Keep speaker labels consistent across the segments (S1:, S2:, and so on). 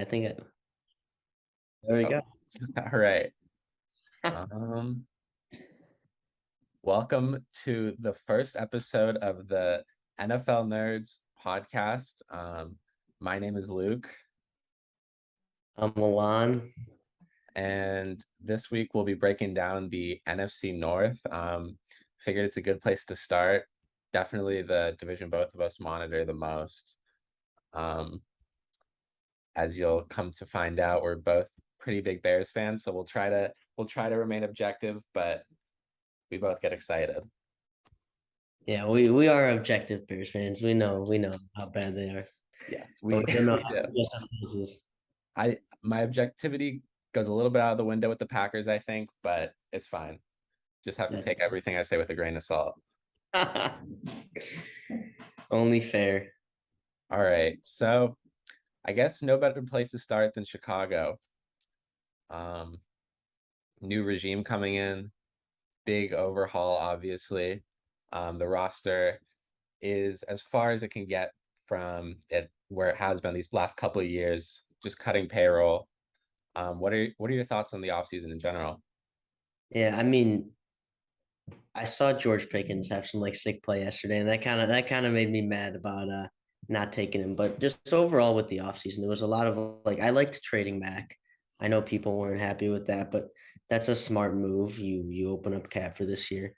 S1: I think there we
S2: Oh,
S1: go.
S2: all right. Um, Welcome to the first episode of the NFL Nerds podcast. My name is Luke,
S1: I'm Ilan.
S2: and this week we'll be breaking down the NFC North. Figured it's a good place to start. Definitely the division both of us monitor the most. Um, as you'll come to find out, we're both pretty big Bears fans, so we'll try to remain objective, but we both get excited.
S1: Yeah, we are objective Bears fans. We know how bad they are,
S2: Yes,
S1: but
S2: we
S1: we don't know
S2: we
S1: how
S2: do.
S1: good this is.
S2: My objectivity goes a little bit out of the window with the Packers, I think, but it's fine. Just have to take everything I say with a grain of salt.
S1: Only fair.
S2: All right, so I guess no better place to start than Chicago. Um, New regime coming in, big overhaul, obviously. The roster is as far as it can get from it where it has been these last couple of years, just cutting payroll. What are your thoughts on the offseason in general?
S1: Yeah, I mean, I saw George Pickens have some like sick play yesterday, and that kind of made me mad about not taking him. But just overall with the offseason, there was a lot of like I liked trading back. I know people weren't happy with that, but that's a smart move. You open up cap for this year.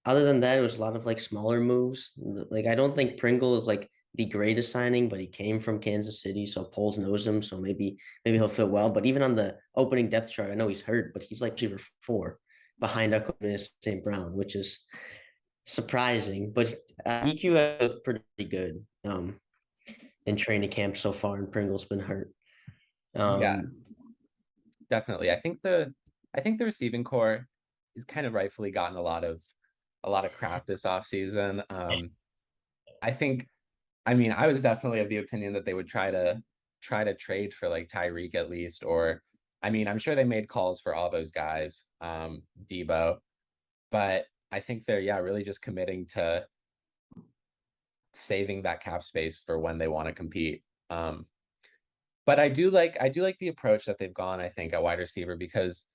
S1: Other than that, it was a lot of like smaller moves. Like I don't think Pringle is like the greatest signing, but he came from Kansas City, so Poles knows him, so maybe he'll fit well. But even on the opening depth chart, I know he's hurt, but he's like receiver 4 behind Aquanis St. Brown, which is surprising. But EQ has looked pretty good in training camp so far, and Pringle's been hurt.
S2: Yeah,
S1: Um,
S2: definitely. I think the receiving core is kind of rightfully gotten a lot of crap this offseason. I mean, I was definitely of the opinion that they would try to trade for like Tyreek at least, or I mean, I'm sure they made calls for all those guys, Debo, but I think they're really just committing to saving that cap space for when they want to compete. But I do like the approach that they've gone, I think, at wide receiver because,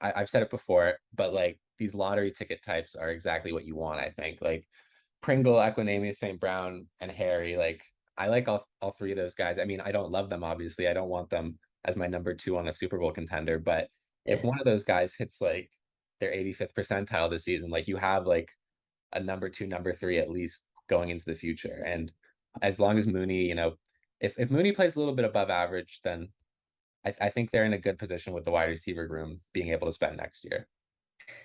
S2: I've said it before, but like these lottery ticket types are exactly what you want, I think. Like Pringle, Equinemius, St. Brown, and Harry, like I like all three of those guys. I mean, I don't love them, obviously. I don't want them as my number two on a Super Bowl contender, but if
S1: yeah,
S2: one of those guys hits like their 85th percentile this season, like you have like a number two, number three at least going into the future. And as long as Mooney, if Mooney plays a little bit above average, then I think they're in a good position with the wide receiver room being able to spend next year.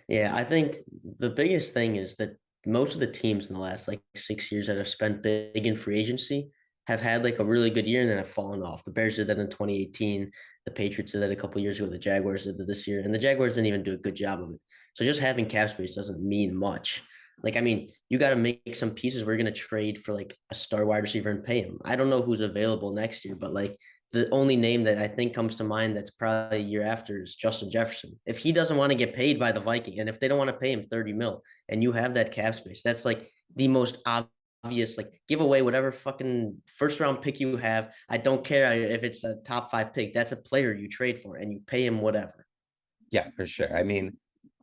S1: yeah. I think the biggest thing is that most of the teams in the last like 6 years that have spent big in free agency have had like a really good year and then have fallen off. The Bears did that in 2018. The Patriots did that a couple years ago. The Jaguars did that this year, and the Jaguars didn't even do a good job of it. So just having cap space doesn't mean much. Like, I mean, you got to make some pieces where you're going to trade for like a star wide receiver and pay him. I don't know who's available next year, but like the only name that I think comes to mind that's probably a year after is Justin Jefferson. If he doesn't want to get paid by the Viking, and if they don't want to pay him 30 mil, and you have that cap space, that's like the most obvious. Like, give away whatever fucking first round pick you have. I don't care if it's a top 5 pick. That's a player you trade for, and you pay him whatever.
S2: Yeah, for sure. I mean,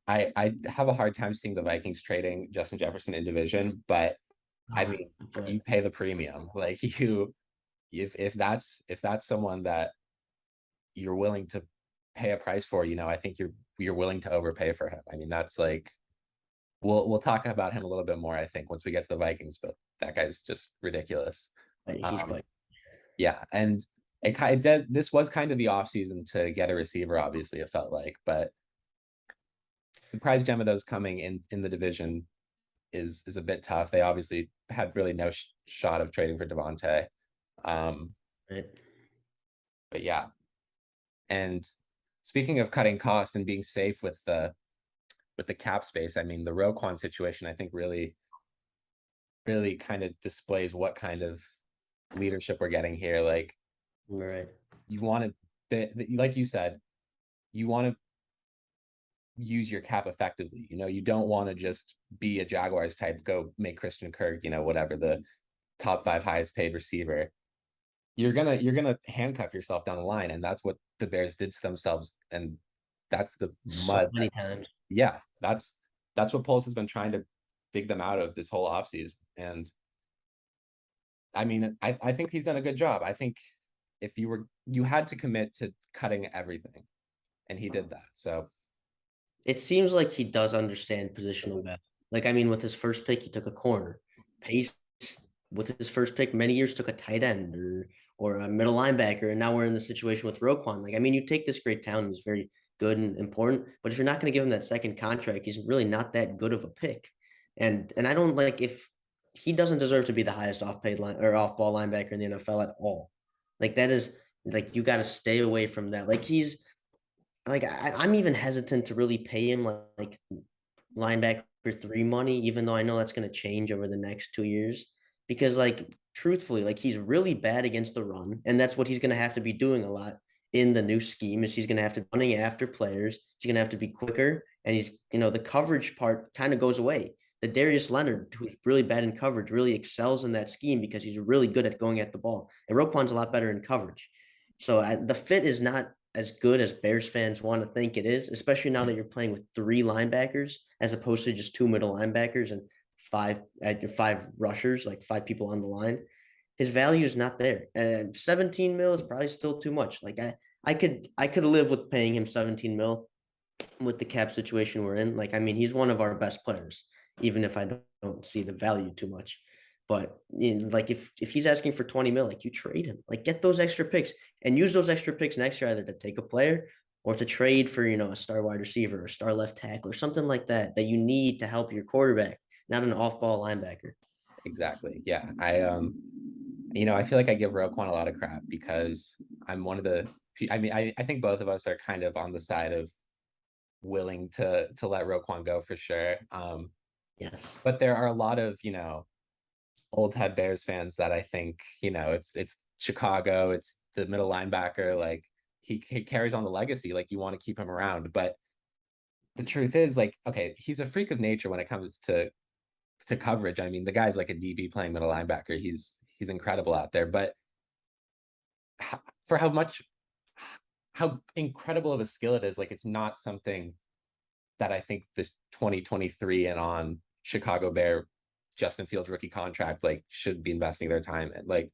S2: I have a hard time seeing the Vikings trading Justin Jefferson in division, but I mean, you
S1: But
S2: pay the premium. Like you, if that's someone that you're willing to pay a price for, I think you're willing to overpay for him. I mean, that's like we'll talk about him a little bit more, I think, once we get to the Vikings, but that guy's just ridiculous.
S1: he's
S2: Um,
S1: quite.
S2: yeah, and it did, this was kind of the offseason to get a receiver, obviously, it felt like, but the prize gem of those coming in the division is a bit tough. They obviously had really no shot of trading for Devontae. Um,
S1: Right?
S2: but yeah, and speaking of cutting costs and being safe with the cap space, I mean the Roquan situation, I think really kind of displays what kind of leadership we're getting here. Like
S1: Right.
S2: you want like you said, you want to use your cap effectively. You don't want to just be a Jaguars type, go make Christian Kirk, whatever the top five highest paid receiver. you're gonna handcuff yourself down the line, and that's what the Bears did to themselves, and that's the
S1: so
S2: mud.
S1: many times.
S2: Yeah, that's what Poles has been trying to dig them out of this whole offseason. And I mean, I think he's done a good job. I think if you had to commit to cutting everything, and he did that. So
S1: It seems like he does understand positional value. Like, I mean, with his first pick, he took a corner. Pace with his first pick, many years took a tight end or a middle linebacker, and now we're in the situation with Roquan. Like, I mean, you take this great talent, he's very good and important, but if you're not going to give him that second contract, he's really not that good of a pick. And I don't like if he doesn't deserve to be the highest off paid line or off ball linebacker in the NFL at all. Like that is like you got to stay away from that. Like I'm even hesitant to really pay him like linebacker three money, even though I know that's going to change over the next 2 years. Because, like, truthfully, like he's really bad against the run, and that's what he's going to have to be doing a lot in the new scheme. Is he's going to have to be running after players. He's going to have to be quicker, and the coverage part kind of goes away. The Darius Leonard, who's really bad in coverage, really excels in that scheme because he's really good at going at the ball, and Roquan's a lot better in coverage. So the fit is not as good as Bears fans want to think it is, especially now that you're playing with three linebackers as opposed to just two middle linebackers and five rushers, like five people on the line. His value is not there. And 17 mil is probably still too much. Like I could live with paying him 17 mil with the cap situation we're in. Like, I mean, he's one of our best players, even if I don't see the value too much. But like if he's asking for 20 mil, like you trade him, like get those extra picks and use those extra picks next year either to take a player or to trade for, a star wide receiver or star left tackle or something like that that you need to help your quarterback, not an off ball linebacker.
S2: exactly, yeah. I feel like I give Roquan a lot of crap because I'm one of the. I mean, I think both of us are kind of on the side of willing to let Roquan go for sure.
S1: Yes.
S2: But there are a lot of old head Bears fans that I think it's Chicago, it's the middle linebacker, like he carries on the legacy, like you want to keep him around. But the truth is, like, okay, he's a freak of nature when it comes to coverage. I mean, the guy's like a DB playing middle linebacker. He's incredible out there, but for how incredible of a skill it is, like it's not something that I think the 2023 and on Chicago Bear Justin Fields rookie contract like should be investing their time in. Like,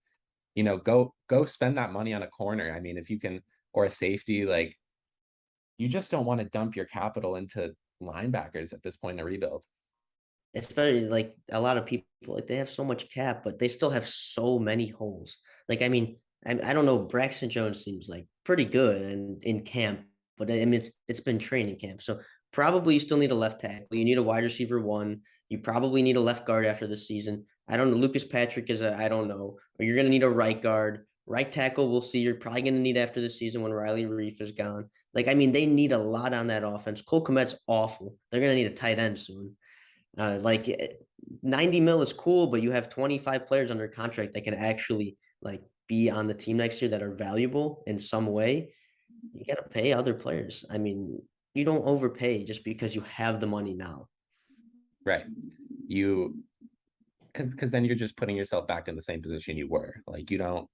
S2: go spend that money on a corner. I mean, if you can, or a safety, like you just don't want to dump your capital into linebackers at this point in a rebuild.
S1: Especially like a lot of people, like they have so much cap, but they still have so many holes. Like, I mean, I don't know. Braxton Jones seems like pretty good and in camp, but I mean, it's been training camp, so probably you still need a left tackle. You need a wide receiver one. You probably need a left guard after the season. I don't know. Lucas Patrick is I don't know. Or you're gonna need a right guard, right tackle. We'll see. You're probably gonna need after the season when Riley Reef is gone. Like, I mean, they need a lot on that offense. Cole Kmet's awful. They're gonna need a tight end soon. 90 mil is cool, but you have 25 players under contract that can actually like be on the team next year that are valuable in some way. You got to pay other players. I mean, you don't overpay just because you have the money now.
S2: Right. You because then you're just putting yourself back in the same position you were. Like you don't,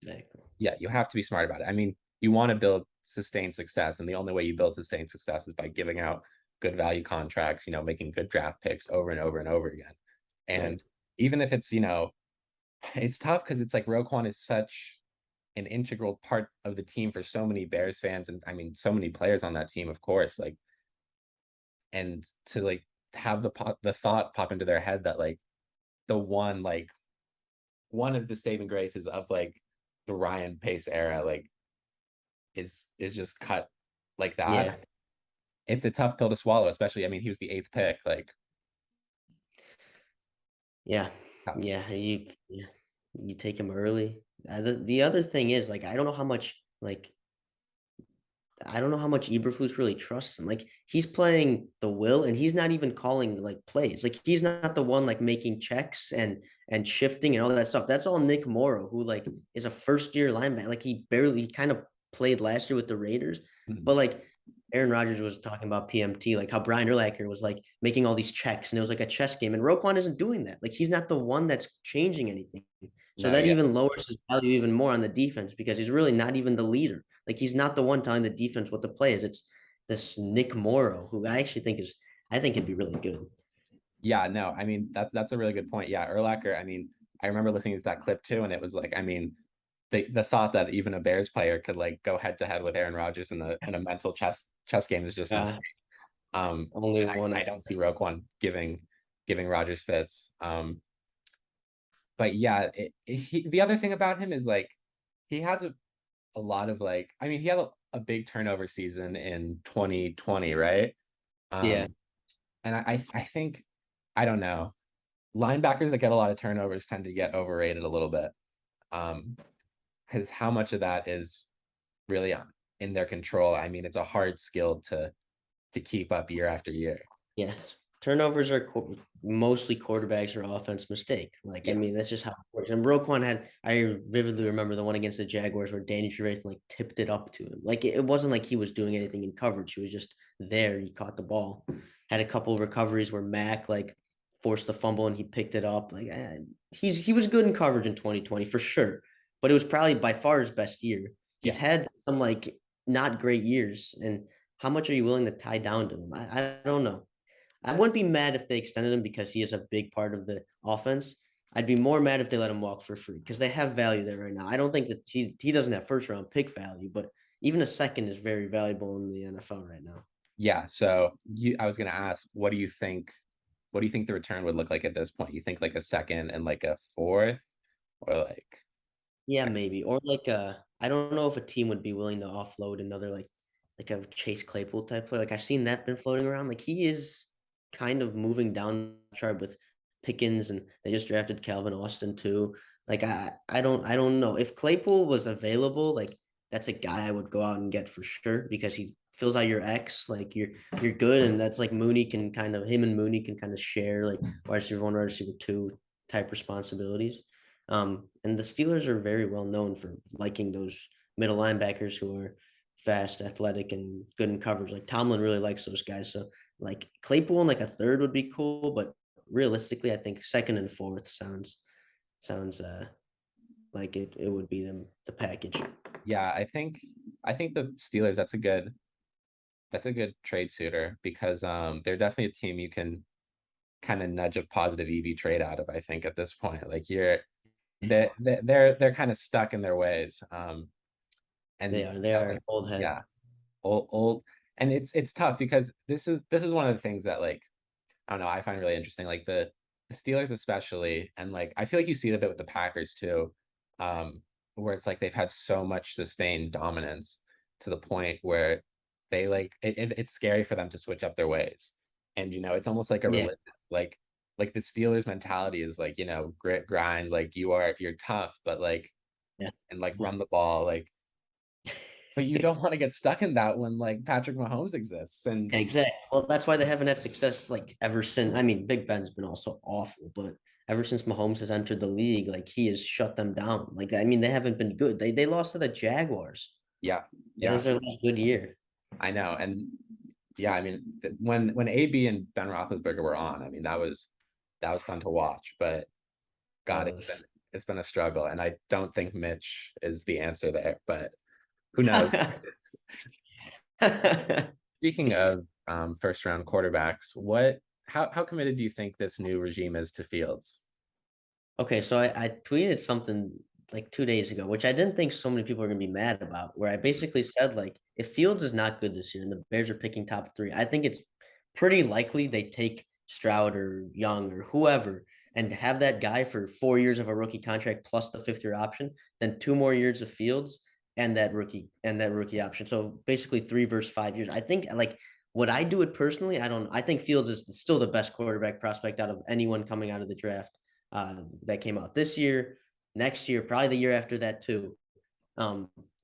S1: Exactly.
S2: yeah, you have to be smart about it. I mean, you want to build sustained success, and the only way you build sustained success is by giving out good value contracts, making good draft picks over and over and over again.
S1: Right.
S2: And even if it's tough because it's like Roquan is such an integral part of the team for so many Bears fans, and I mean, so many players on that team, of course. Like, and to like have the thought pop into their head that like the one of the saving graces of like the Ryan Pace era, like is just cut like that.
S1: Yeah.
S2: It's a tough pill to swallow, especially. I mean, he was the eighth pick. Like,
S1: Yeah.
S2: tough.
S1: You take him early. The other thing is like I don't know how much Eberflus really trusts him. Like he's playing the will, and he's not even calling like plays. Like he's not the one like making checks and shifting and all that stuff. That's all Nick Morrow, who like is a first year linebacker. Like he kind of played last year with the Raiders,
S2: Mhm.
S1: but like Aaron Rodgers was talking about PMT, like how Brian Urlacher was like making all these checks, and it was like a chess game. And Roquan isn't doing that. Like he's not the one that's changing anything. So
S2: No,
S1: that
S2: yeah.
S1: even lowers his value even more on the defense because he's really not even the leader. Like he's not the one telling the defense what the play is. It's this Nick Morrow, who I actually think is, I think it'd be really good.
S2: Yeah, no, I mean that's a really good point. Yeah, Urlacher, I mean, I remember listening to that clip too, and it was like, I mean, the thought that even a Bears player could like go head to head with Aaron Rodgers in a mental chess game is just insane.
S1: Only
S2: And
S1: one.
S2: I don't see Roquan giving Rodgers fits. But yeah, the other thing about him is like he has a lot of like, I mean, he had a big turnover season in 2020, right?
S1: Yeah.
S2: Um, and I think I don't know. Linebackers that get a lot of turnovers tend to get overrated a little bit. Because how much of that is really in their control? I mean, it's a hard skill to keep up year after year.
S1: Yeah, turnovers are mostly quarterbacks or offense mistake. Like, I
S2: Yeah,
S1: mean, that's just how it works. And Roquan had, I vividly remember the one against the Jaguars where Danny Trevathan like tipped it up to him. Like, it wasn't like he was doing anything in coverage. He was just there. He caught the ball. Had a couple of recoveries where Mac like forced the fumble and he picked it up. Like, he was good in coverage in 2020 for sure. But it was probably by far his best year. He's
S2: yeah,
S1: had some like not great years. And how much are you willing to tie down to him? I don't know. I wouldn't be mad if they extended him because he is a big part of the offense. I'd be more mad if they let him walk for free because they have value there right now. I don't think that he doesn't have first round pick value, but even a second is very valuable in the NFL right now.
S2: yeah. So I was gonna ask, what do you think? What do you think the return would look like at this point? You think like a second and like a fourth, or like
S1: Yeah, maybe. Or like I don't know if a team would be willing to offload another like a Chase Claypool type player. Like I've seen that been floating around. Like he is kind of moving down the chart with Pickens and they just drafted Calvin Austin too. Like I don't know. If Claypool was available, like that's a guy I would go out and get for sure because he fills out your X, like you're good and that's like Mooney can kind of him and Mooney can kind of share like wide receiver one, wide receiver two type responsibilities. And the Steelers are very well known for liking those middle linebackers who are fast, athletic, and good in coverage. Like Tomlin really likes those guys. So like Claypool and like a third would be cool, but realistically, I think second and fourth sounds like it would be the package.
S2: yeah, I think the Steelers that's a good trade suitor because they're definitely a team you can kind of nudge a positive EV trade out of, I think, at this point. Like they're kind of stuck in their ways.
S1: They
S2: And
S1: are they
S2: definitely,
S1: are old
S2: yeah,
S1: heads.
S2: old, and it's tough because this is one of the things that like I don't know, I find really interesting. Like the Steelers especially, and like I feel like you see it a bit with the Packers too, where it's like they've had so much sustained dominance to the point where they like it's scary for them to switch up their ways. And it's almost like a
S1: Yeah,
S2: religion. Like the Steelers mentality is like, grit, grind, like you're tough, but like
S1: yeah.
S2: and like run the ball, like but you don't want to get stuck in that when like Patrick Mahomes exists. And
S1: Exactly. Well, that's why they haven't had success like ever since. I mean, Big Ben's been also awful, but ever since Mahomes has entered the league, like he has shut them down. Like I mean, they haven't been good. They lost to the Jaguars.
S2: yeah,
S1: That
S2: yeah,
S1: was their last good year.
S2: I know. And yeah, I mean, when AB and Ben Roethlisberger were on, I mean, that was fun to watch. But
S1: That
S2: God,
S1: was.
S2: it's been a struggle, and I don't think Mitch is the answer there. But who knows? Speaking of first round quarterbacks, how committed do you think this new regime is to Fields?
S1: Okay, so I tweeted something like 2 days ago, which I didn't think so many people are gonna be mad about, where I basically said like if Fields is not good this year and the Bears are picking top three, I think it's pretty likely they take Stroud or Young or whoever and have that guy for 4 years of a rookie contract plus the fifth year option, then 2 more years of Fields and that rookie option. So basically 3 versus 5 years. I think like would I do it personally? I don't. I think Fields is still the best quarterback prospect out of anyone coming out of the draft that came out this year, next year, probably the year after that too.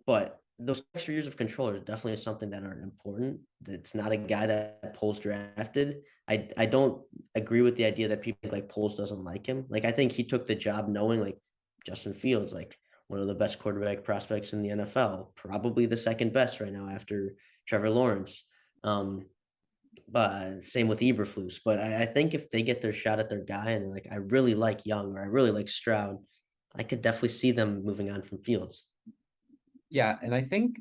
S1: But those extra years of control are definitely something that are important. It's not a guy that Poles drafted. I don't agree with the idea that people think like Poles doesn't like him. Like I think he took the job knowing like Justin Fields, like one of the best quarterback prospects in the NFL, probably the second best right now after Trevor Lawrence. But same with Eberflus. But I think if they get their shot at their guy and they're like, I really like Young or I really like Stroud, I could definitely see them moving on from Fields.
S2: Yeah, and I think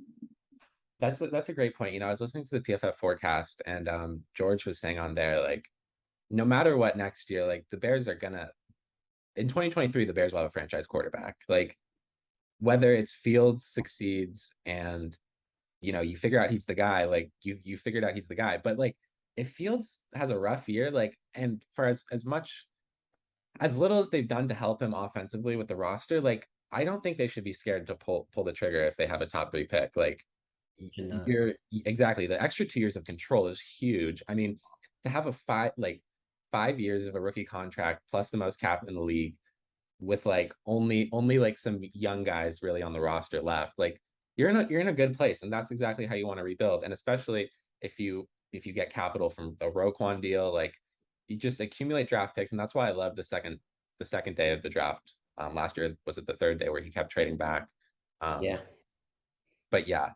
S2: that's a great point. I was listening to the PFF forecast, and George was saying on there, like, no matter what next year, like the Bears are gonna in 2023, the Bears will have a franchise quarterback. Like whether it's Fields succeeds and you figure out he's the guy, like you figured out he's the guy. But like if Fields has a rough year, like and for as much as little as they've done to help him offensively with the roster, like I don't think they should be scared to pull the trigger if they have a top 3 pick. Like
S1: And
S2: you're exactly the extra 2 years of control is huge. I mean, to have a 5 years of a rookie contract plus the most cap in the league with like only like some young guys really on the roster left, like you're in a good place, and that's exactly how you want to rebuild. And especially if you get capital from a Roquan deal, like you just accumulate draft picks, and that's why I love the second day of the draft. Last year was it the third day where he kept trading back. Um,
S1: yeah,
S2: but yeah,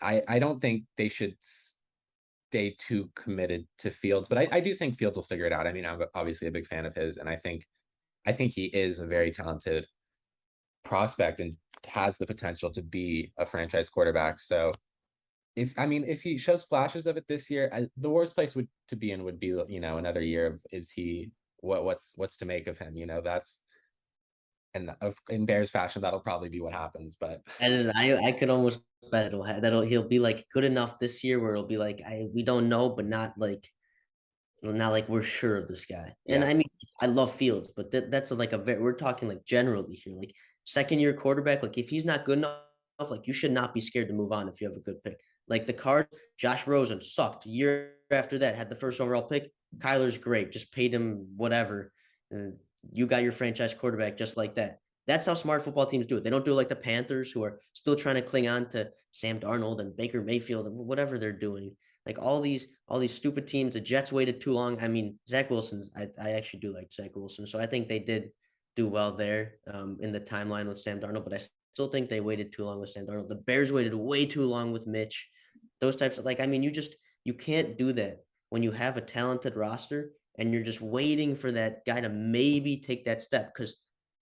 S2: I don't think they should stay too committed to Fields, but I do think Fields will figure it out. I mean, I'm obviously a big fan of his, and I think he is a very talented prospect and has the potential to be a franchise quarterback. So if he shows flashes of it this year, the worst place to be in would be another year of is he what's to make of him. That's and in Bears fashion that'll probably be what happens. But
S1: and I could almost bet that'll he'll be like good enough this year where it'll be like we don't know, but not like we're sure of this guy. And
S2: yeah,
S1: I mean, I love Fields, but that's like we're talking like generally here, like second year quarterback. Like if he's not good enough, like you should not be scared to move on if you have a good pick. Like the Cards, Josh Rosen sucked. Year after that, had the first overall pick. Kyler's great, just paid him whatever. And you got your franchise quarterback just like that. That's how smart football teams do it. They don't do it like the Panthers, who are still trying to cling on to Sam Darnold and Baker Mayfield and whatever they're doing. Like all these stupid teams. The Jets waited too long. I mean, Zach Wilson. I actually do like Zach Wilson, so I think they did do well there in the timeline with Sam Darnold. But I still think they waited too long with Sam Darnold. The Bears waited way too long with Mitch. Those types of I mean, you can't do that when you have a talented roster and you're just waiting for that guy to maybe take that step because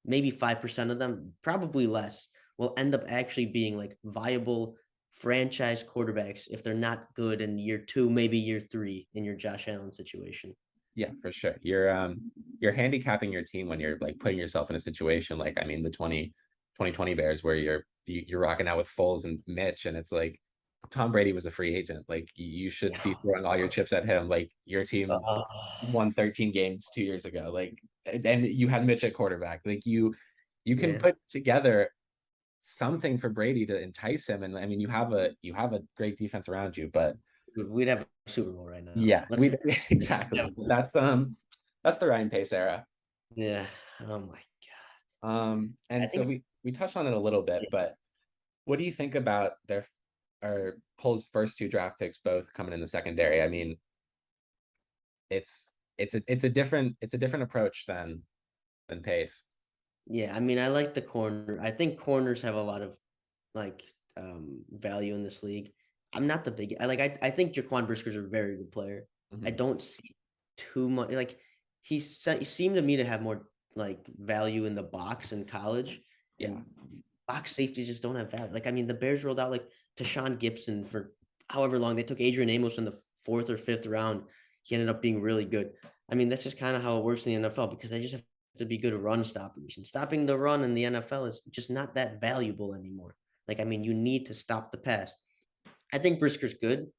S1: maybe 5% of them, probably less, will end up actually being like viable franchise quarterbacks if they're not good in year 2, maybe year 3 in your Josh Allen situation.
S2: yeah, for sure. You're handicapping your team when you're like putting yourself in a situation like I mean the 2020 Bears where you're rocking out with Foles and Mitch, and it's like Tom Brady was a free agent. Like you should be throwing all your chips at him. Like your team
S1: Uh,
S2: won 13 games 2 years ago. Like and you had Mitch at quarterback. Like you can
S1: yeah,
S2: put together something for Brady to entice him. And I mean you have a great defense around you, but
S1: we'd have a Super Bowl right now.
S2: yeah,
S1: Let's
S2: we
S1: be
S2: exactly.
S1: yeah.
S2: That's the Ryan Pace era.
S1: Yeah. Oh my I
S2: And so
S1: think
S2: we touched on it a little bit,
S1: yeah,
S2: but what do you think about their our Poles' first 2 draft picks both coming in the secondary? I mean, it's a different approach than Pace.
S1: yeah, I mean I like the corner. I think corners have a lot of like value in this league. I'm not the big I think Jaquan Brisker's a very good player. I
S2: Mhm.
S1: don't see too much like he seemed to me to have more like value in the box in college,
S2: Yeah,
S1: and box safeties just don't have value. Like I mean the Bears rolled out like Tashawn Gibson for however long. They took Adrian Amos in the 4th or 5th round. He ended up being really good. I mean that's just kind of how it works in the NFL because they just have to be good run stoppers, and stopping the run in the NFL is just not that valuable anymore. Like, I mean, you need to stop the pass. I think Brisker's good.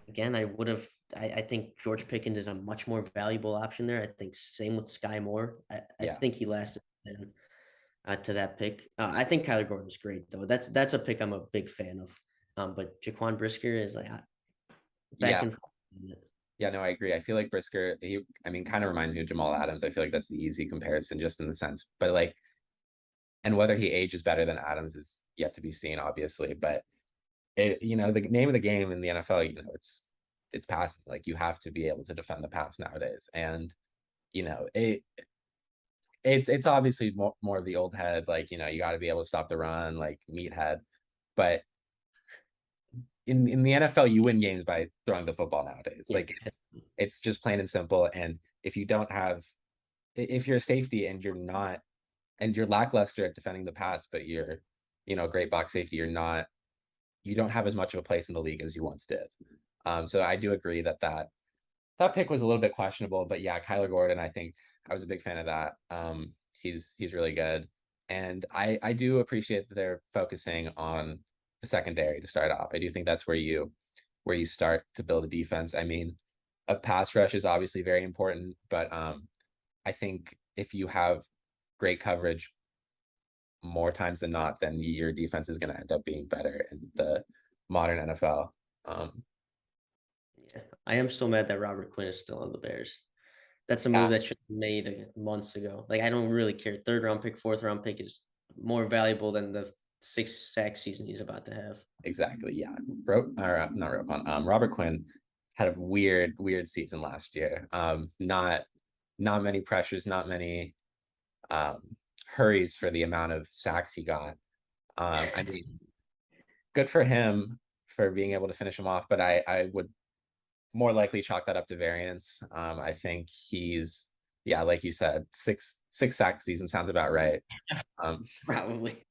S1: Again, I think George Pickens is a much more valuable option there. I think same with Sky Moore. I
S2: yeah,
S1: think he lasted then to that pick. I think Kyler Gordon's great though. That's a pick I'm a big fan of. But Jaquan Brisker is like back
S2: yeah,
S1: and forth.
S2: yeah. No, I agree. I feel like Brisker, I mean, kind of reminds me of Jamal Adams. I feel like that's the easy comparison, just in the sense, but like, and whether he ages better than Adams is yet to be seen, obviously. But the name of the game in the NFL, it's passing. Like you have to be able to defend the pass nowadays, and you know it. It's obviously more of the old head, like you got to be able to stop the run, like meathead. But in the NFL, you win games by throwing the football nowadays.
S1: Yeah.
S2: Like it's just plain and simple. And if you don't have, if you're a safety and you're lackluster at defending the pass, but you're, great box safety, you don't have as much of a place in the league as you once did. So I do agree that pick was a little bit questionable, but yeah, Kyler Gordon, I think I was a big fan of that. He's really good. And I do appreciate that they're focusing on the secondary to start off. I do think that's where you start to build a defense. I mean, a pass rush is obviously very important, but I think if you have great coverage more times than not, then your defense is going to end up being better in the modern NFL.
S1: Yeah. I am still mad that Robert Quinn is still on the Bears. That's a
S2: Yeah,
S1: move that should have been made months ago. Like I don't really care. Third round pick, fourth round pick is more valuable than the 6 sack season he's about to have.
S2: exactly. Yeah, not Roquan. Robert Quinn had a weird season last year. Not many pressures, not many um, hurries for the amount of sacks he got. I mean, good for him for being able to finish him off, but I would more likely chalk that up to variance. I think yeah, like you said, six sack season sounds about right.
S1: Probably.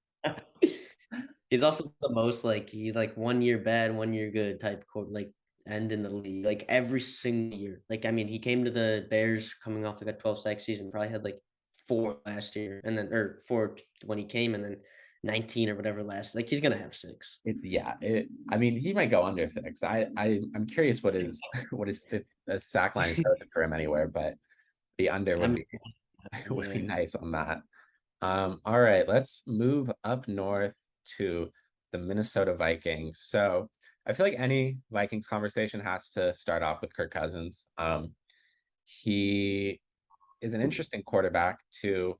S1: He's also the most like he like 1 year bad, 1 year good type like end in the league like every single year. Like I mean, he came to the Bears coming off like a 12 sack season, probably had like 4 last year, and then or 4 when he came, and then 19 or whatever last. Like he's gonna have 6.
S2: I mean, he might go under 6. I'm curious what is if a sack line is posted for him anywhere, but the under would
S1: I'm
S2: be would be
S1: yeah.
S2: nice on that. All right, let's move up north to the Minnesota Vikings. So I feel like any Vikings conversation has to start off with Kirk Cousins. He is an interesting quarterback to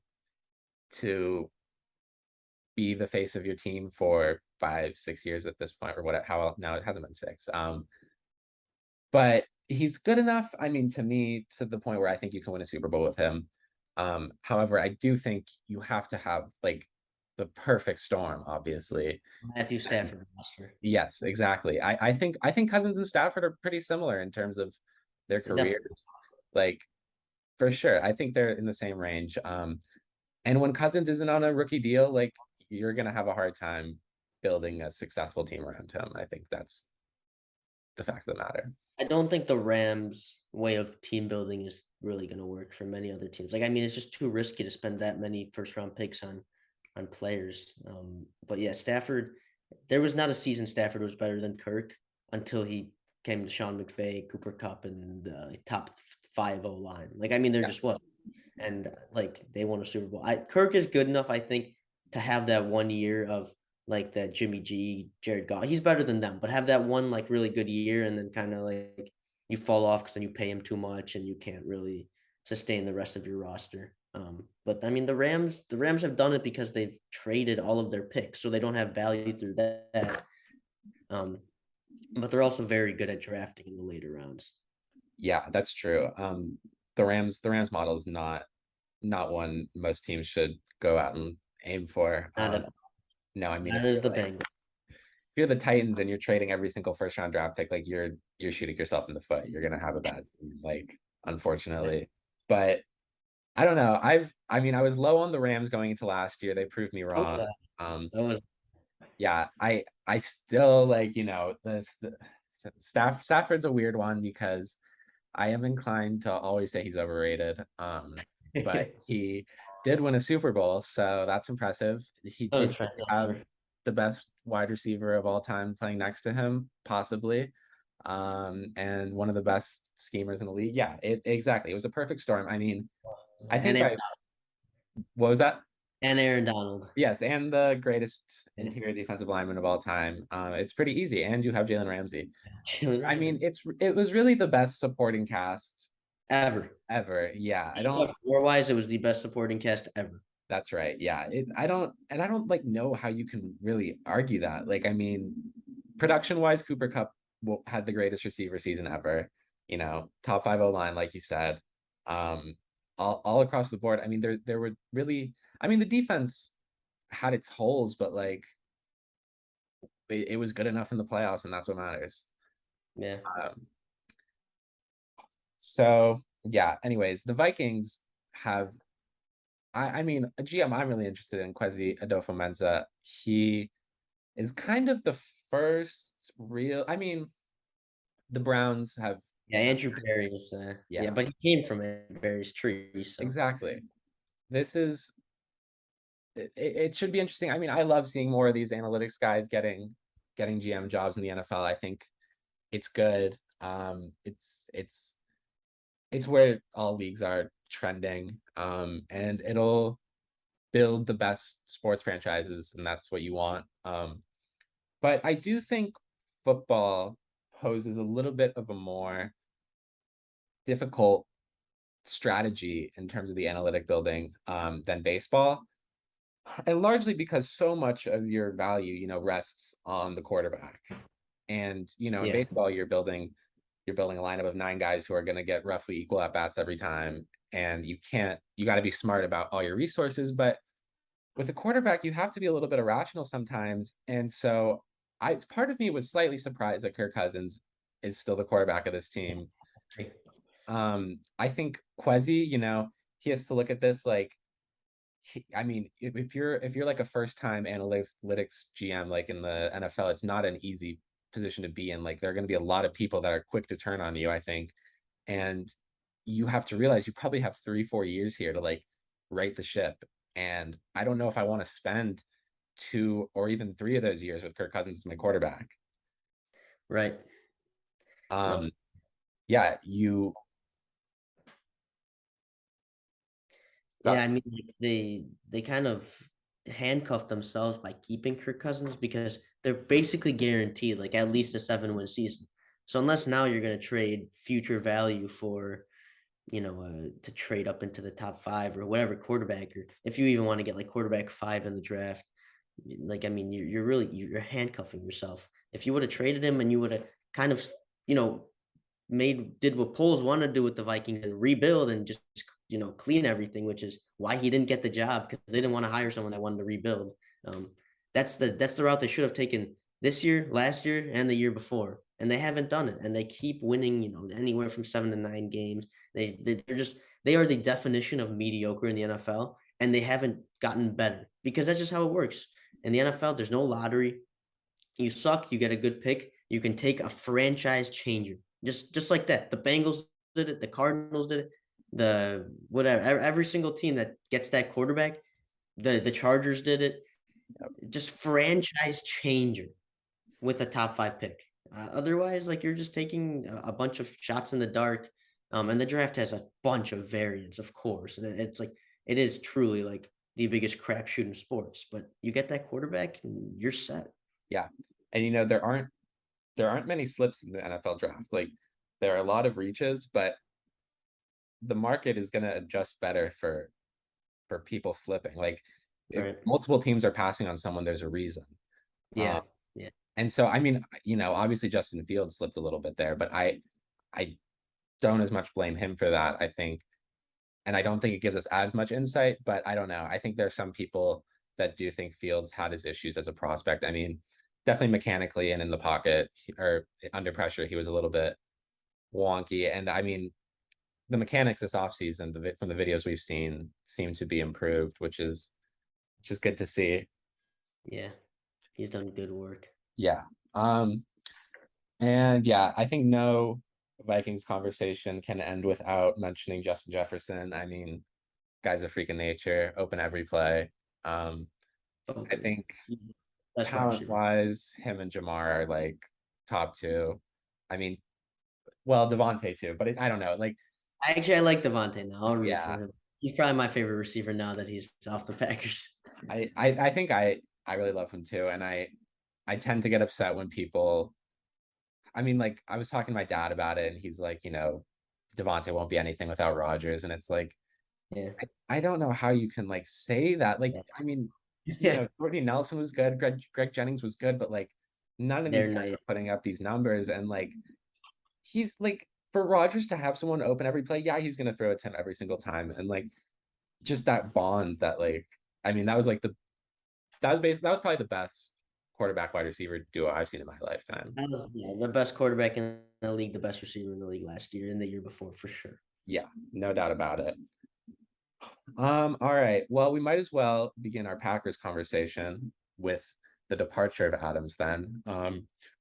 S2: be the face of your team for 5 6 years at this point, or what, how now it hasn't been 6. But he's good enough, I mean, to me, to the point where I think you can win a Super Bowl with him. However, I do think you have to have like the perfect storm, obviously.
S1: Matthew Stafford roster.
S2: Yes, exactly. I think Cousins and Stafford are pretty similar in terms of their
S1: Definitely.
S2: careers. Like for sure. I think they're in the same range. And when Cousins isn't on a rookie deal, like you're gonna have a hard time building a successful team around him. I think that's the fact of the matter.
S1: I don't think the Rams' way of team building is really going to work for many other teams. Like, I mean, it's just too risky to spend that many first round picks on players. But yeah, Stafford. There was not a season Stafford was better than Kirk until he came to Sean McVay, Cooper Cup, and the top 5 line. Like, I mean, there
S2: Yeah.
S1: just was, and like they won a Super Bowl. Kirk is good enough, I think, to have that 1 year of like that Jimmy G, Jared Goff. He's better than them, but have that one like really good year, and then kind of like you fall off because then you pay him too much and you can't really sustain the rest of your roster. But I mean, the Rams have done it because they've traded all of their picks, so they don't have value through that. Um, but they're also very good at drafting in the later rounds.
S2: Yeah, that's true. The Rams model is not one most teams should go out and aim for.
S1: Not at all.
S2: No, I mean
S1: That is the Bengals.
S2: if you're the Titans and you're trading every single first round draft pick, like you're shooting yourself in the foot. You're gonna have a bad team, like unfortunately. But I don't know. I mean I was low on the Rams going into last year. They proved me
S1: So was
S2: wrong.
S1: I.
S2: Um
S1: So was
S2: yeah, I still like, the Stafford's a weird one because I am inclined to always say he's overrated. But
S1: I.
S2: he did win a Super Bowl, so that's impressive. He
S1: So
S2: did
S1: Trent
S2: have
S1: Dilfer.
S2: the best wide receiver of all time playing next to him, possibly. And one of the best schemers in the league. Yeah, it exactly. It was a perfect storm. I mean, I
S1: And
S2: think
S1: Aaron,
S2: what was that?
S1: and Aaron Donald.
S2: Yes, and the greatest interior defensive lineman of all time. It's pretty easy, and you have Jalen Ramsey.
S1: Jalen
S2: I mean,
S1: Ramsey.
S2: it was really the best supporting cast
S1: Ever.
S2: ever. Yeah, I don't.
S1: War wise, it was the best supporting cast ever.
S2: That's right. Yeah, I don't like know how you can really argue that. Like, I mean, production wise, Cooper Cup had the greatest receiver season ever. Top 5 line, like you said. Um, all across the board. I mean, there were really. I mean, the defense had its holes, but like it was good enough in the playoffs, and that's what matters.
S1: Yeah.
S2: Um, so yeah. Anyways, the Vikings have. I mean, a GM I'm really interested in, Kwesi Adofo-Mensah. He is kind of the first real. I mean, the Browns have.
S1: Yeah, Andrew Berry is yeah,
S2: Yeah,
S1: but he came from Andrew Berry's tree, so
S2: exactly. This is it should be interesting. I mean, I love seeing more of these analytics guys getting GM jobs in the NFL. I think it's good. It's where all leagues are trending. And it'll build the best sports franchises, and that's what you want. But I do think football poses a little bit of a more difficult strategy in terms of the analytic building than baseball. And largely because so much of your value, rests on the quarterback. And, in
S1: yeah.
S2: baseball, you're building a lineup of 9 guys who are going to get roughly equal at bats every time. And you got to be smart about all your resources. But with a quarterback, you have to be a little bit irrational sometimes. And so part of me was slightly surprised that Kirk Cousins is still the quarterback of this team. I think Kwesi, he has to look at this like, I mean, if you're like a first time analytics GM like in the NFL, it's not an easy position to be in. Like there are going to be a lot of people that are quick to turn on you, I think, and you have to realize you probably have 3-4 years here to like right the ship. And I don't know if I want to spend 2 or even 3 of those years with Kirk Cousins as my quarterback.
S1: Right. No.
S2: Um, yeah, you
S1: Yeah,
S2: got
S1: I mean, like, they kind of handcuffed themselves by keeping Kirk Cousins because they're basically guaranteed like at least a 7-win season. So unless now you're going to trade future value for, to trade up into the top five or whatever quarterback, or if you even want to get like quarterback five in the draft, like I mean, you're really you're handcuffing yourself. If you would have traded him and you would have kind of, you know, did what Poles wanted to do with the Vikings and rebuild and just clean everything, which is why he didn't get the job because they didn't want to hire someone that wanted to rebuild. Um, that's the route they should have taken this year, last year, and the year before, and they haven't done it. And they keep winning, anywhere from 7 to 9 games. They are the definition of mediocre in the NFL, and they haven't gotten better because that's just how it works in the NFL. There's no lottery. You suck, you get a good pick, you can take a franchise changer. Just like that. The Bengals did it, the Cardinals did it, the whatever, every single team that gets that quarterback, the Chargers did it. Just franchise changer with a top five pick. Otherwise, like you're just taking a bunch of shots in the dark. And the draft has a bunch of variants, of course. And it's like it is truly like the biggest crapshoot in sports. But you get that quarterback, and you're set.
S2: yeah. And there aren't many slips in the NFL draft. Like there are a lot of reaches, but the market is going to adjust better for people slipping. Like if
S1: Right.
S2: multiple teams are passing on someone, there's a reason.
S1: Yeah.
S2: Um,
S1: Yeah.
S2: and so I mean, obviously Justin Fields slipped a little bit there, but I don't as much blame him for that. I think, and I don't think it gives us as much insight, but I don't know. I think there's some people that do think Fields had his issues as a prospect. I mean, definitely mechanically and in the pocket or under pressure, he was a little bit wonky. And I mean, the mechanics this offseason, from the videos we've seen, seem to be improved, which is good to see.
S1: Yeah. He's done good work.
S2: Yeah. Um, and yeah, I think no Vikings conversation can end without mentioning Justin Jefferson. I mean, guy's a freak of nature, open every play. Um, I
S1: Open.
S2: think
S1: Best wide
S2: talent
S1: receiver.
S2: wise, him and Jamar are like top two. I mean, well, Devontae too, but I don't know. Like,
S1: I like Devontae now. I'll root
S2: yeah,
S1: for him. He's probably my favorite receiver now that he's off the Packers.
S2: I think I really love him too, and I tend to get upset when people. I mean, like I was talking to my dad about it, and he's like, Devontae won't be anything without Rodgers, and it's like
S1: Yeah.
S2: I don't know how you can like say that. Like,
S1: Yeah.
S2: I mean,
S1: Yeah.
S2: Jordy Nelson was good, Greg Jennings was good, but like none of these
S1: They're
S2: guys
S1: not.
S2: are putting up these numbers, and like he's like for Rodgers to have someone open every play, yeah, he's gonna throw it to him every single time, and like just that bond that like I mean that was probably the best quarterback wide receiver duo I've seen in my lifetime.
S1: Yeah, the best quarterback in the league, the best receiver in the league last year and the year before for sure.
S2: Yeah, no doubt about it. All right. Well, we might as well begin our Packers conversation with the departure of Adams then.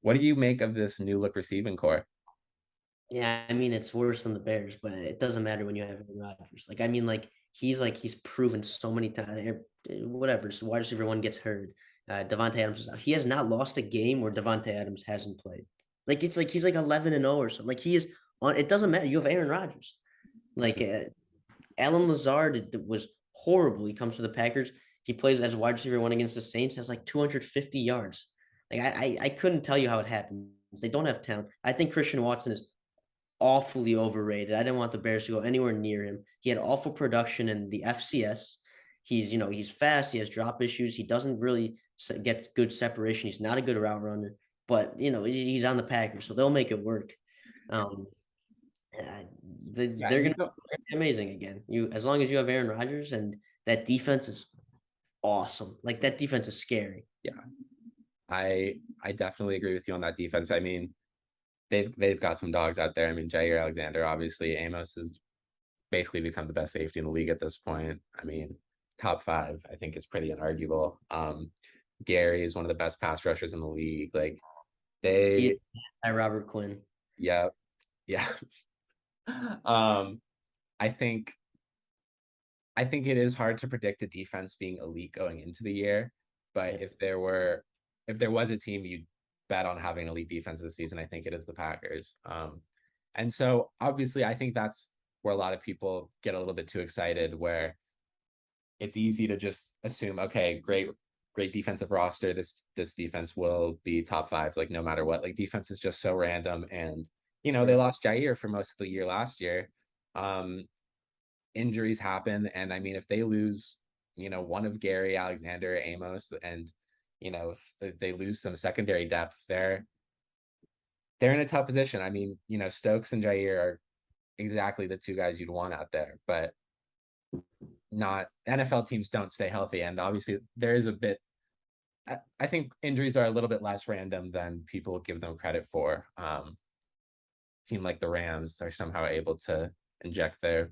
S2: What do you make of this new look receiving core?
S1: Yeah, I mean it's worse than the Bears, but it doesn't matter when you have Aaron Rodgers. Like he's proven so many times. Whatever, so wide receiver one gets hurt. Devontae Adams is out. He has not lost a game where Devontae Adams hasn't played. Like it's like he's like 11-0 or something. Like he is on. It doesn't matter. You have Aaron Rodgers. Like Alan Lazard was horrible. He comes to the Packers. He plays as a wide receiver one against the Saints. Has like 250 yards. Like I couldn't tell you how it happens. They don't have talent. I think Christian Watson is awfully overrated. I didn't want the Bears to go anywhere near him. He had awful production in the FCS. He's fast. He has drop issues. He doesn't really get good separation. He's not a good route runner, but he's on the Packers, so they'll make it work. Um,
S2: Yeah,
S1: they're
S2: and
S1: gonna be amazing again. As long as you have Aaron Rodgers, and that defense is awesome. Like that defense is scary.
S2: yeah, I definitely agree with you on that defense. I mean, they've got some dogs out there. I mean, Jair Alexander, obviously, Amos has basically become the best safety in the league at this point. I mean, top five, I think is pretty unarguable. Gary is one of the best pass rushers in the league. Like
S1: He
S2: they,
S1: Robert Quinn.
S2: yeah, yeah. um, I think it is hard to predict a defense being elite going into the year, but
S1: Yeah.
S2: if there was a team you'd bet on having an elite defense this season, I think it is the Packers. And so obviously I think that's where a lot of people get a little bit too excited, where it's easy to just assume, okay, great defensive roster. This defense will be top five, like no matter what. Like defense is just so random, and they
S1: True.
S2: lost Jair for most of the year last year. Um, Injuries happen, and I mean, if they lose, one of Gary, Alexander, Amos, and they lose some secondary depth, they're in a tough position. I mean, Stokes and Jair are exactly the two guys you'd want out there, but not NFL teams don't stay healthy, and obviously there is a bit. I think injuries are a little bit less random than people give them credit for. Team like the Rams are somehow able to inject their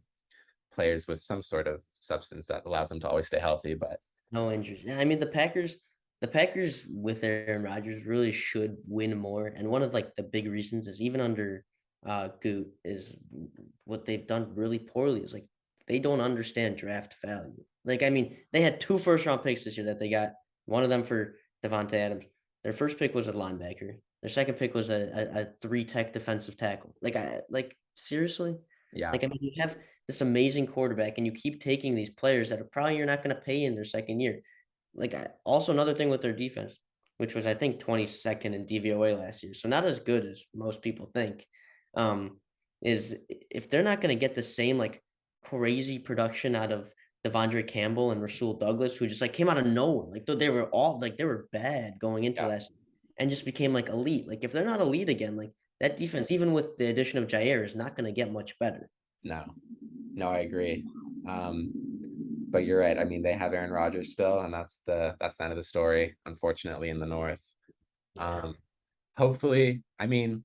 S2: players with some sort of substance that allows them to always stay healthy. But
S1: No injuries. Yeah, I mean the Packers with Aaron Rodgers really should win more. And one of like the big reasons is even under Goot is what they've done really poorly is like they don't understand draft value. Like I mean, they had 2 first-round picks this year that they got. One of them for Devontae Adams. Their first pick was a linebacker. Their second pick was a 3-tech defensive tackle. Like seriously?
S2: yeah,
S1: Like I mean, you have this amazing quarterback, and you keep taking these players that are probably you're not going to pay in their second year. Like also another thing with their defense, which was I think 22nd in DVOA last year, so not as good as most people think. Um, is if they're not going to get the same like crazy production out of Devondre Campbell and Rasul Douglas, who just like came out of nowhere, like they were all like they were bad going into
S2: yeah,
S1: last, and just became like elite. Like if they're not elite again, like that defense, even with the addition of Jair, is not going to get much better.
S2: no, no, I agree. Um, but you're right. I mean, they have Aaron Rodgers still, and that's the end of the story, unfortunately, in the North.
S1: Yeah.
S2: Um, Hopefully, I mean,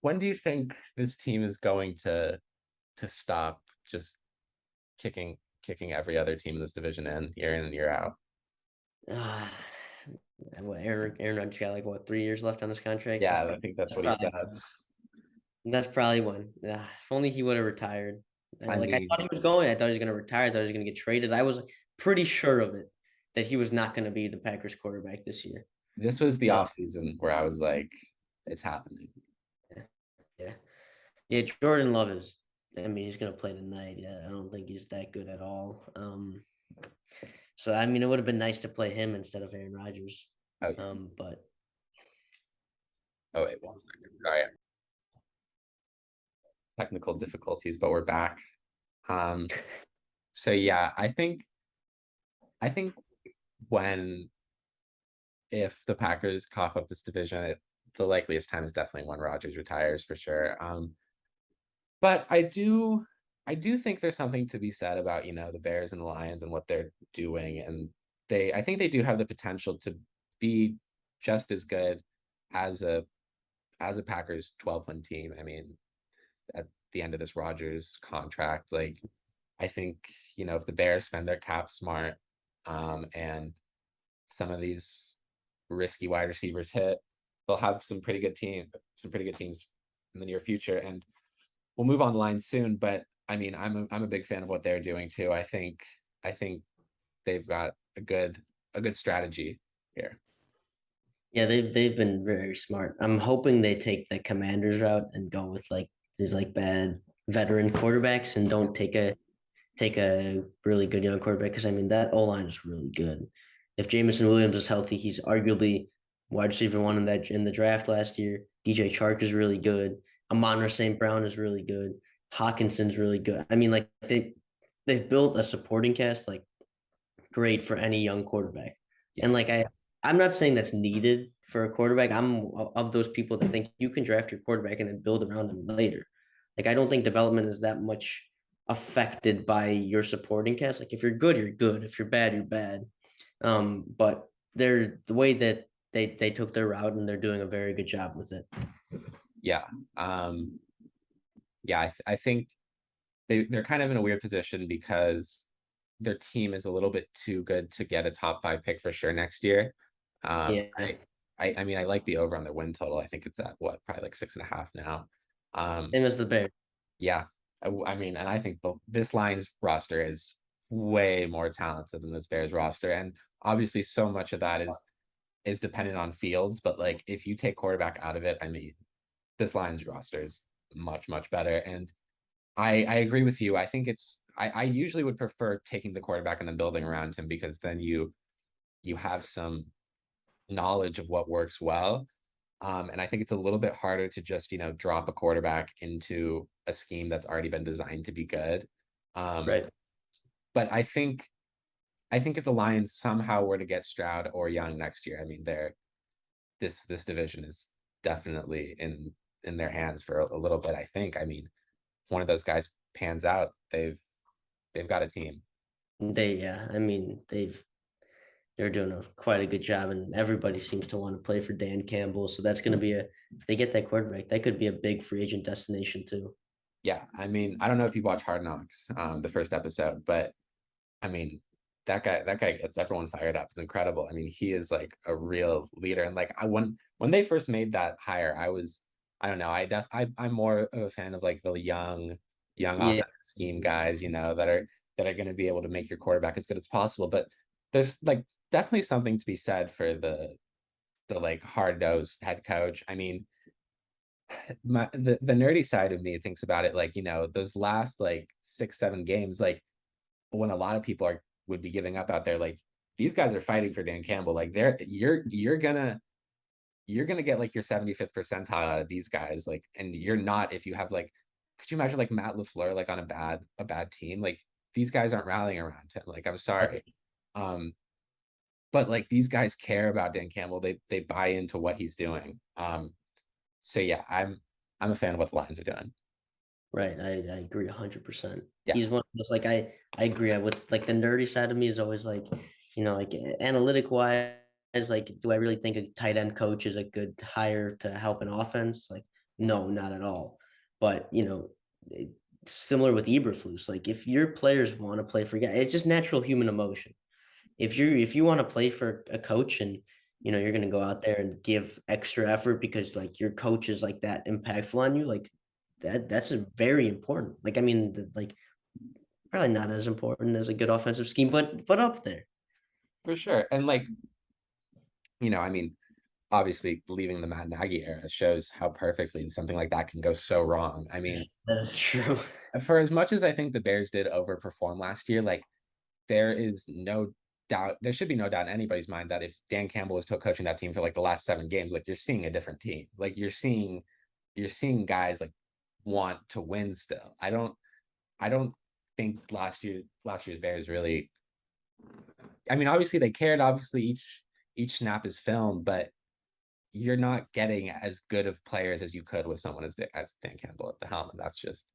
S2: when do you think this team is going to stop just kicking every other team in this division in year in and year out?
S1: Uh, what Aaron Rodgers got like what 3 years left on his contract?
S2: Yeah, I think that's
S1: That's
S2: what he
S1: probably
S2: said.
S1: that's probably when. If only he would have retired.
S2: I
S1: Like I
S2: mean,
S1: thought he was going. I thought he was going to retire. I thought he was going to get traded. I was pretty sure of it that he was not going to be the Packers quarterback this year.
S2: this was the
S1: But
S2: offseason where I was like, it's happening.
S1: yeah, yeah, yeah. Jordan Love is. I mean, he's going to play tonight. Yeah, I don't think he's that good at all. So I mean, it would have been nice to play him instead of Aaron Rodgers.
S2: Oh,
S1: But
S2: oh wait, 1 second. Sorry, technical difficulties, but we're back. Um, so yeah, I think when if the Packers cough up this division, the likeliest time is definitely when Rodgers retires for sure. But I do think there's something to be said about the Bears and the Lions and what they're doing, and I think they do have the potential to be just as good as a Packers 12-win team. I mean, at the end of this Rodgers contract, like I think, if the Bears spend their cap smart, and some of these risky wide receivers hit, they'll have some pretty good teams in the near future. And we'll move on the line soon, but I mean, I'm a big fan of what they're doing too. I think they've got a good strategy here.
S1: Yeah, they've been very smart. I'm hoping they take the Commanders route and go with like these like bad veteran quarterbacks and don't take a really good young quarterback because I mean that O line is really good. If Jamison Williams is healthy, he's arguably wide receiver one in the draft last year. DJ Chark is really good. Amon St. Brown is really good. Hawkinson's really good. I mean, like they've built a supporting cast like great for any young quarterback. And
S2: Yeah,
S1: like I'm not saying that's needed for a quarterback. I'm of those people that think you can draft your quarterback and then build around them later. Like I don't think development is that much affected by your supporting cast. Like if you're good, you're good. If you're bad, you're bad. But they're the way that they took their route and they're doing a very good job with it.
S2: yeah, um, yeah. I think they're kind of in a weird position because their team is a little bit too good to get a top 5 pick for sure next year.
S1: Yeah.
S2: I mean, I like the over on their win total. I think it's at what, probably like 6.5 now. Um,
S1: Same as the Bears.
S2: yeah, I mean, and I think this Lions roster is way more talented than this Bears roster, and obviously so much of that is dependent on Fields. But like, if you take quarterback out of it, I mean, this Lions roster is much much better. And I agree with you. I think I usually would prefer taking the quarterback and then building around him, because then you have some knowledge of what works well. And I think it's a little bit harder to just, drop a quarterback into a scheme that's already been designed to be good. Um,
S1: Right.
S2: but I think if the Lions somehow were to get Stroud or Young next year, I mean, this division is definitely in their hands for a little bit. I think. I mean, if one of those guys pans out, they've got a team.
S1: Yeah. I mean, they're doing quite a good job, and everybody seems to want to play for Dan Campbell. So that's going to be if they get that quarterback, that could be a big free agent destination too.
S2: Yeah, I mean, I don't know if you've watched Hard Knocks, the first episode, but I mean, that guy gets everyone fired up. It's incredible. I mean, he is like a real leader. And like when they first made that hire, I don't know, I'm more of a fan of like the young
S1: Yeah,
S2: offensive scheme guys, that are going to be able to make your quarterback as good as possible. But there's like definitely something to be said for the like hard-nosed head coach. I mean, the nerdy side of me thinks about it like, those last like 6 7 games, like when a lot of people would be giving up out there, like these guys are fighting for Dan Campbell. Like you're gonna get like your 75th percentile out of these guys. Like, and you're not if you have like, could you imagine like Matt LaFleur like on a bad team? Like these guys aren't rallying around him. Like, I'm sorry. Um, but like these guys care about Dan Campbell. They buy into what he's doing. So yeah, I'm a fan of what the Lions are doing.
S1: right. I agree 100%.
S2: Yeah.
S1: He's one of those like I agree. I would like the nerdy side of me is always like, like analytic wise, like, do I really think a tight end coach is a good hire to help an offense? Like, no, not at all. But it- similar with Eberflus, like if your players want to play for guys, it's just natural human emotion. If you want to play for a coach and you're going to go out there and give extra effort because like your coach is like that impactful on you, like that's a very important. Like I mean, like probably not as important as a good offensive scheme, but up there.
S2: For sure. And like, I mean, obviously leaving the Matt Nagy era shows how perfectly something like that can go so wrong. I mean,
S1: That is true.
S2: for as much as I think the Bears did overperform last year, like there is no doubt, there should be no doubt in anybody's mind that if Dan Campbell was still coaching that team for like the last 7 games, like you're seeing a different team. Like you're seeing guys like want to win still. I don't think last year's Bears really, I mean, obviously they cared, obviously each snap is filmed, but you're not getting as good of players as you could with someone as Dan Campbell at the helm. And that's just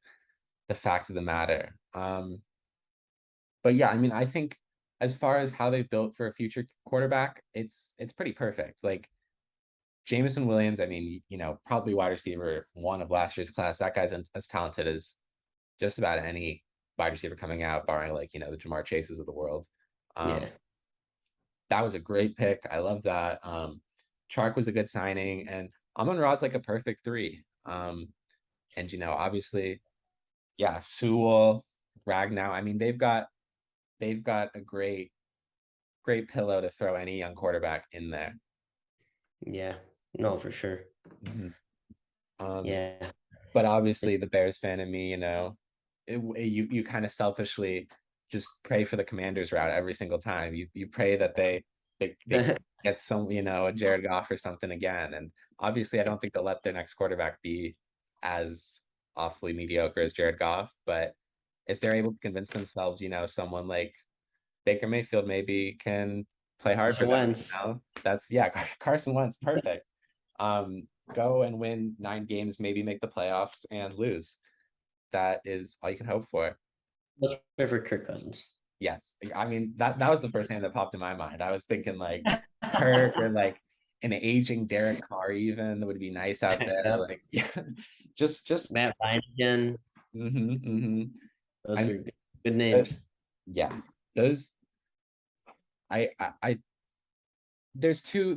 S2: the fact of the matter. But yeah, I mean, I think as far as how they've built for a future quarterback, it's pretty perfect. Like Jameson Williams, I mean, probably wide receiver one of last year's class. That guy's as talented as just about any wide receiver coming out, barring like, the Jamar Chases of the world.
S1: Yeah.
S2: Um, that was a great pick. I love that. Chark was a good signing, and Amon Ra's like a perfect three. And obviously, yeah, Sewell, Ragnow. I mean, they've got a great pillow to throw any young quarterback in there.
S1: Yeah. No, for sure.
S2: Mhm. Um,
S1: Yeah.
S2: but obviously, the Bears fan in me, you kind of selfishly just pray for the Commanders route every single time. You pray that they get some, a Jared Goff or something again. And obviously, I don't think they'll let their next quarterback be as awfully mediocre as Jared Goff. But if they're able to convince themselves, someone like Baker Mayfield maybe can play hard for
S1: Carson
S2: them.
S1: Wentz.
S2: That's yeah, Carson Wentz, perfect. Go and win 9 games, maybe make the playoffs and lose. That is all you can hope for.
S1: Let's pray for Kirk Cousins.
S2: Yes, I mean that was the first name that popped in my mind. I was thinking like Kirk or like an aging Derek Carr even would be nice out there.
S1: Yep.
S2: Like yeah, just
S1: Matt Ryan again.
S2: mm-hmm, mm-hmm. I
S1: Those
S2: mean,
S1: are good
S2: uh,
S1: names.
S2: yeah, those I there's two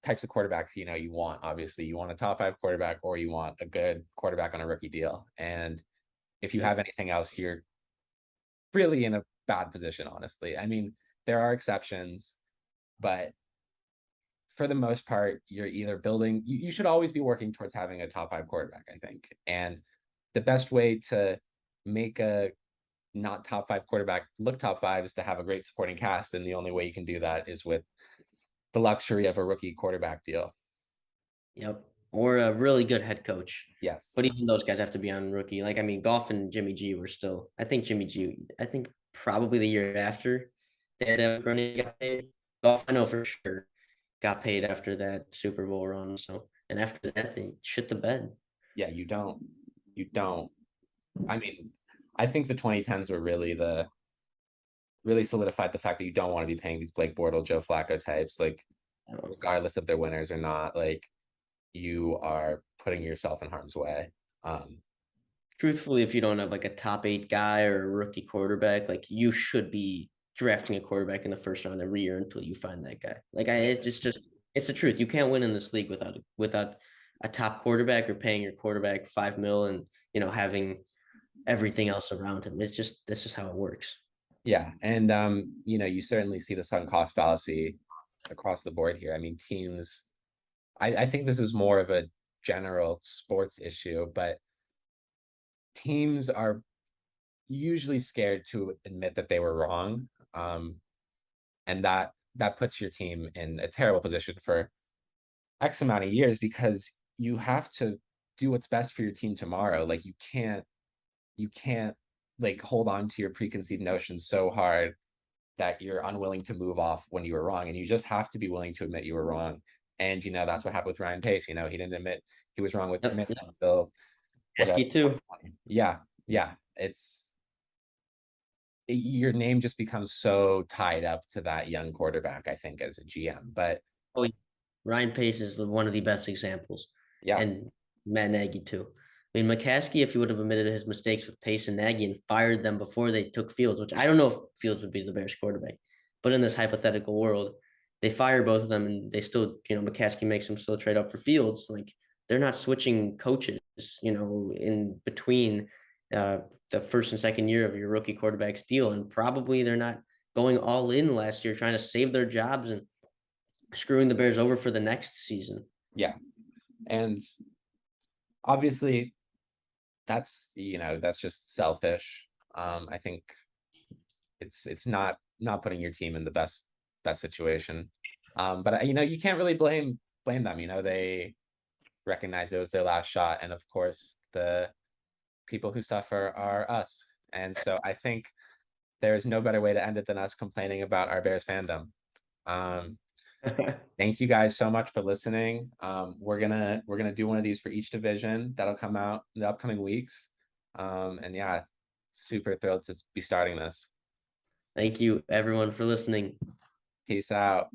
S2: types of quarterbacks you want. Obviously, you want a top 5 quarterback or you want a good quarterback on a rookie deal. And if you have
S1: Yep.
S2: anything else, you're really in a bad position, honestly. I mean, there are exceptions, but for the most part, you're either building, you should always be working towards having a top 5 quarterback, I think. And the best way to make a not top 5 quarterback look top 5 is to have a great supporting cast. And the only way you can do that is with the luxury of a rookie quarterback deal.
S1: Yep. Or a really good head coach. But
S2: Yes.
S1: even those guys have to be on rookie. Like, I mean, Goff and Jimmy G were still, I think probably the year after they had that running got paid. Goff, I know for sure, got paid after that Super Bowl run. So, and after that, they shit the bed.
S2: Yeah, you don't. I mean, I think the 2010s were really solidified the fact that you don't want to be paying these Blake Bortles, Joe Flacco types, like regardless if they're winners or not, like you are putting yourself in harm's way. Um,
S1: Truthfully, if you don't have like a top 8 guy or a rookie quarterback, like you should be drafting a quarterback in the first round every year until you find that guy. Like it's just it's the truth. You can't win in this league without a top quarterback or paying your quarterback 5 mil and having everything else around him. It's just this is how it works.
S2: yeah, and you certainly see the sunk cost fallacy across the board here. I mean, teams. I think this is more of a general sports issue, but teams are usually scared to admit that they were wrong. And that puts your team in a terrible position for X amount of years because you have to do what's best for your team tomorrow. Like you can't like hold on to your preconceived notions so hard that you're unwilling to move off when you were wrong. And you just have to be willing to admit you were wrong. And that's what happened with Ryan Pace. He didn't admit he was wrong with
S1: Yep.
S2: Mitt
S1: Yep.
S2: until whatever.
S1: Pesky too.
S2: Yeah, yeah. Your name just becomes so tied up to that young quarterback, I think, as a GM. But
S1: Oh, Ryan Pace is one of the best examples,
S2: yeah,
S1: and Matt Nagy too. I mean, McCaskey, if he would have admitted his mistakes with Pace and Nagy and fired them before they took Fields, which I don't know if Fields would be the Bears quarterback, but in this hypothetical world, they fire both of them and they still, McCaskey makes them still trade up for Fields. Like they're not switching coaches, in between uh, the first and second year of your rookie quarterback's deal, and probably they're not going all in last year trying to save their jobs and screwing the Bears over for the next season.
S2: yeah. And obviously that's just selfish. I think it's not putting your team in the best situation. But you can't really blame them. They recognize it was their last shot, and of course the people who suffer are us. And so I think there's no better way to end it than us complaining about our Bears fandom. Um, Thank you guys so much for listening. We're gonna do one of these for each division that'll come out in the upcoming weeks. And yeah, super thrilled to be starting this.
S1: Thank you, everyone, for listening.
S2: Peace out.